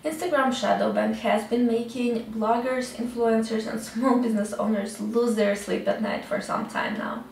Instagram Shadowban has been making bloggers, influencers, and small business owners lose their sleep at night for some time now.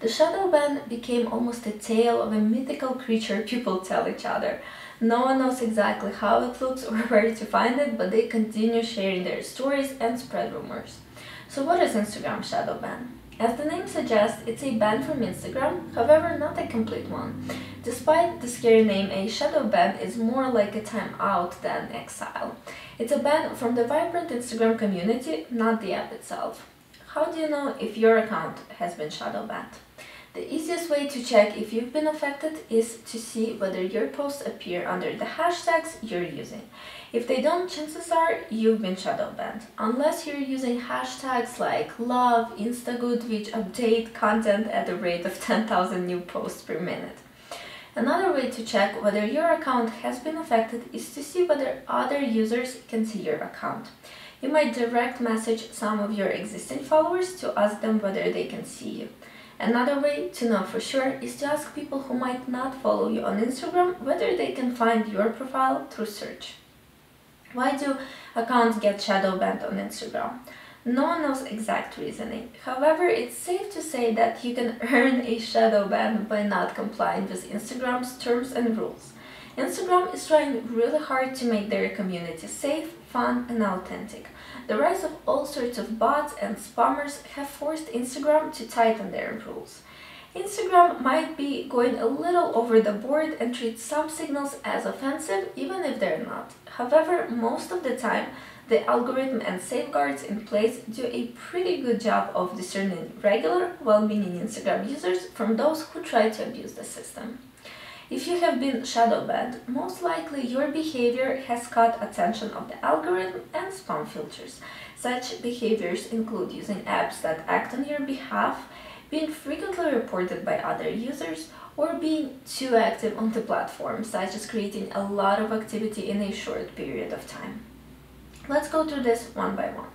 The Shadowban became almost a tale of a mythical creature people tell each other. No one knows exactly how it looks or where to find it, but they continue sharing their stories and spread rumors. So what is Instagram Shadowban? As the name suggests, it's a ban from Instagram, however not a complete one. Despite the scary name, a shadow ban is more like a time out than exile. It's a ban from the vibrant Instagram community, not the app itself. How do you know if your account has been shadow banned? The easiest way to check if you've been affected is to see whether your posts appear under the hashtags you're using. If they don't, chances are you've been shadow banned, unless you're using hashtags like love, instagood, which update content at a rate of 10,000 new posts per minute. Another way to check whether your account has been affected is to see whether other users can see your account. You might direct message some of your existing followers to ask them whether they can see you. Another way to know for sure is to ask people who might not follow you on Instagram whether they can find your profile through search. Why do accounts get shadow banned on Instagram? No one knows exact reasoning. However, it's safe to say that you can earn a shadow ban by not complying with Instagram's terms and rules. Instagram is trying really hard to make their community safe, fun, and authentic. The rise of all sorts of bots and spammers have forced Instagram to tighten their rules. Instagram might be going a little over the board and treat some signals as offensive, even if they're not. However, most of the time, the algorithm and safeguards in place do a pretty good job of discerning regular, well-meaning Instagram users from those who try to abuse the system. If you have been shadow banned, most likely your behavior has caught attention of the algorithm and spam filters. Such behaviors include using apps that act on your behalf, being frequently reported by other users, or being too active on the platform, such as creating a lot of activity in a short period of time. Let's go through this one by one.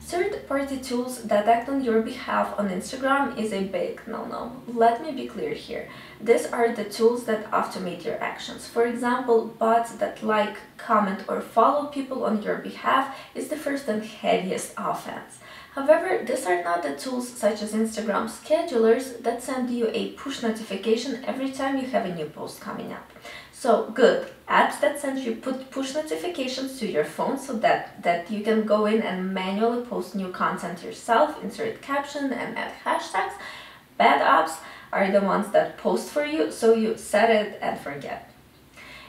Third-party tools that act on your behalf on Instagram is a big no-no. Let me be clear here. These are the tools that automate your actions. For example, bots that like, comment, or follow people on your behalf is the first and heaviest offense. However, these are not the tools such as Instagram schedulers that send you a push notification every time you have a new post coming up. So good, apps that send you push notifications to your phone so that you can go in and manually post new content yourself, insert caption and add hashtags. Bad apps are the ones that post for you, so you set it and forget.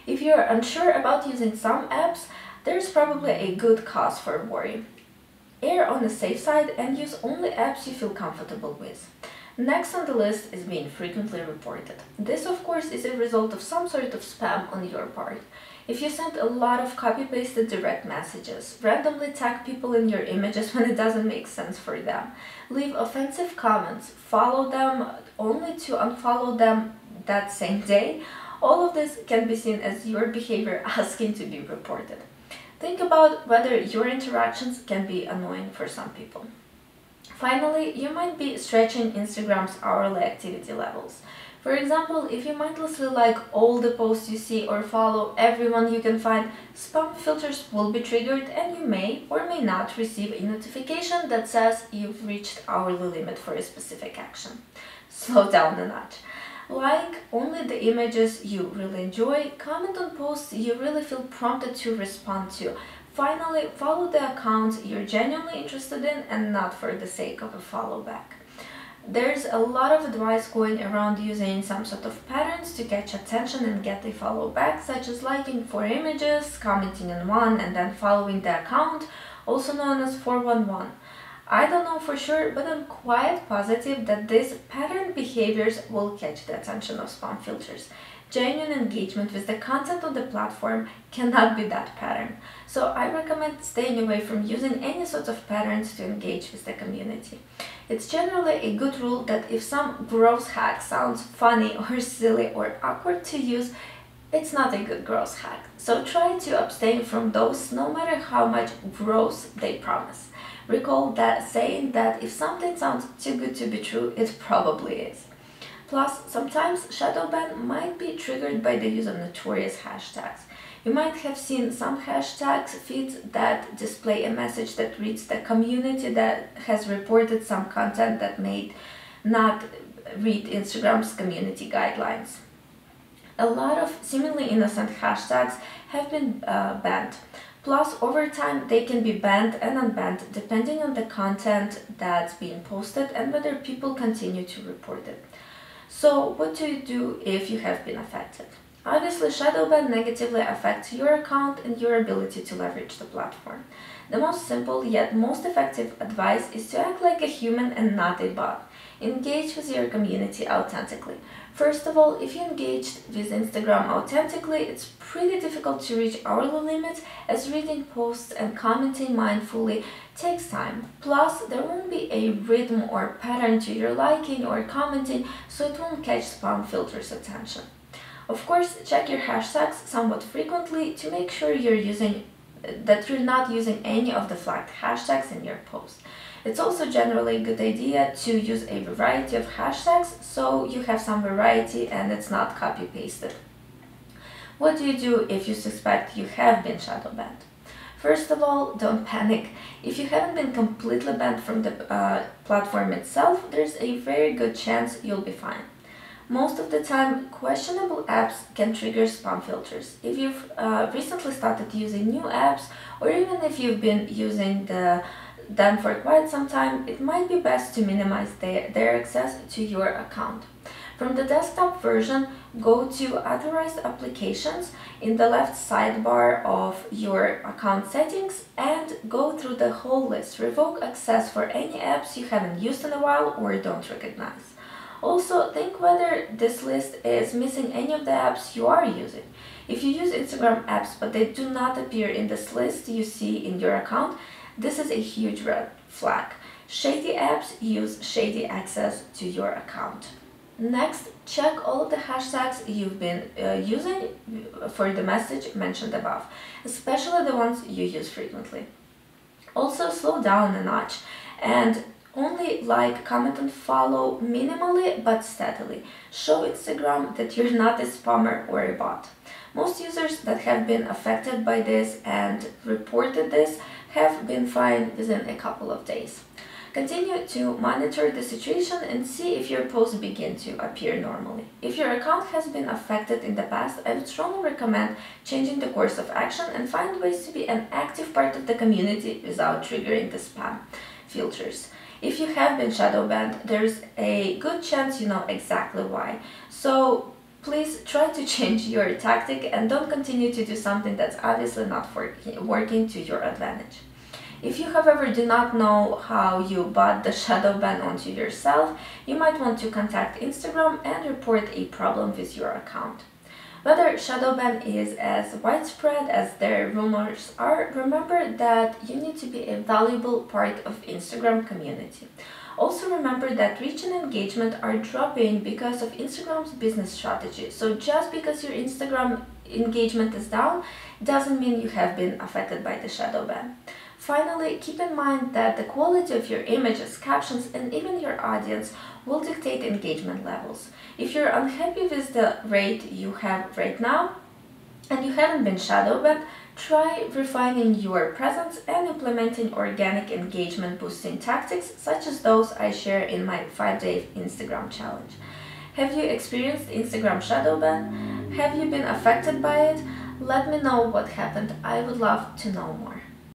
If you're unsure about using some apps, there's probably a good cause for worry. Err on the safe side and use only apps you feel comfortable with. Next on the list is being frequently reported. This, of course, is a result of some sort of spam on your part. If you send a lot of copy-pasted direct messages, randomly tag people in your images when it doesn't make sense for them, leave offensive comments, follow them only to unfollow them that same day, all of this can be seen as your behavior asking to be reported. Think about whether your interactions can be annoying for some people. Finally, you might be stretching Instagram's hourly activity levels. For example, if you mindlessly like all the posts you see or follow everyone you can find, spam filters will be triggered and you may or may not receive a notification that says you've reached hourly limit for a specific action. Slow down a notch. Like only the images you really enjoy, comment on posts you really feel prompted to respond to. Finally, follow the accounts you're genuinely interested in and not for the sake of a follow back. There's a lot of advice going around using some sort of patterns to catch attention and get a follow back, such as liking 4 images, commenting on one, and then following the account, also known as 411. I don't know for sure, but I'm quite positive that these pattern behaviors will catch the attention of spam filters. Genuine engagement with the content on the platform cannot be that pattern, so I recommend staying away from using any sort of patterns to engage with the community. It's generally a good rule that if some gross hack sounds funny or silly or awkward to use, it's not a good gross hack, so try to abstain from those no matter how much gross they promise. Recall that saying that if something sounds too good to be true, it probably is. Plus, sometimes Shadowban might be triggered by the use of notorious hashtags. You might have seen some hashtags feeds that display a message that reads the community that has reported some content that may not read Instagram's community guidelines. A lot of seemingly innocent hashtags have been banned. Plus, over time, they can be banned and unbanned depending on the content that's being posted and whether people continue to report it. So, what do you do if you have been affected? Obviously, Shadowban negatively affects your account and your ability to leverage the platform. The most simple yet most effective advice is to act like a human and not a bot. Engage with your community authentically. First of all, if you engaged with Instagram authentically, it's pretty difficult to reach hourly limits as reading posts and commenting mindfully takes time. Plus, there won't be a rhythm or pattern to your liking or commenting, so it won't catch spam filters' attention. Of course, check your hashtags somewhat frequently to make sure that you're not using any of the flagged hashtags in your post. It's also generally a good idea to use a variety of hashtags so you have some variety and it's not copy-pasted. What do you do if you suspect you have been shadow banned? First of all, don't panic. If you haven't been completely banned from the platform itself, there's a very good chance you'll be fine. Most of the time, questionable apps can trigger spam filters. If you've recently started using new apps, or even if you've been using them for quite some time, it might be best to minimize their access to your account. From the desktop version, go to Authorized Applications in the left sidebar of your account settings and go through the whole list. Revoke access for any apps you haven't used in a while or don't recognize. Also, think whether this list is missing any of the apps you are using. If you use Instagram apps but they do not appear in this list you see in your account, this is a huge red flag. Shady apps use shady access to your account. Next, check all of the hashtags you've been using for the message mentioned above, especially the ones you use frequently. Also, slow down a notch and only like, comment and follow minimally but steadily. Show Instagram that you're not a spammer or a bot. Most users that have been affected by this and reported this have been fine within a couple of days. Continue to monitor the situation and see if your posts begin to appear normally. If your account has been affected in the past, I would strongly recommend changing the course of action and find ways to be an active part of the community without triggering the spam filters. If you have been shadow banned, there's a good chance you know exactly why. So please try to change your tactic and don't continue to do something that's obviously not working to your advantage. If you, however, do not know how you bought the shadow ban onto yourself, you might want to contact Instagram and report a problem with your account. Whether shadow ban is as widespread as their rumors are, remember that you need to be a valuable part of Instagram community. Also remember that reach and engagement are dropping because of Instagram's business strategy. So just because your Instagram engagement is down doesn't mean you have been affected by the shadow ban. Finally, keep in mind that the quality of your images, captions, and even your audience will dictate engagement levels. If you're unhappy with the rate you have right now and you haven't been shadow banned, try refining your presence and implementing organic engagement boosting tactics such as those I share in my 5-day Instagram challenge. Have you experienced Instagram shadow ban? Have you been affected by it? Let me know what happened. I would love to know more.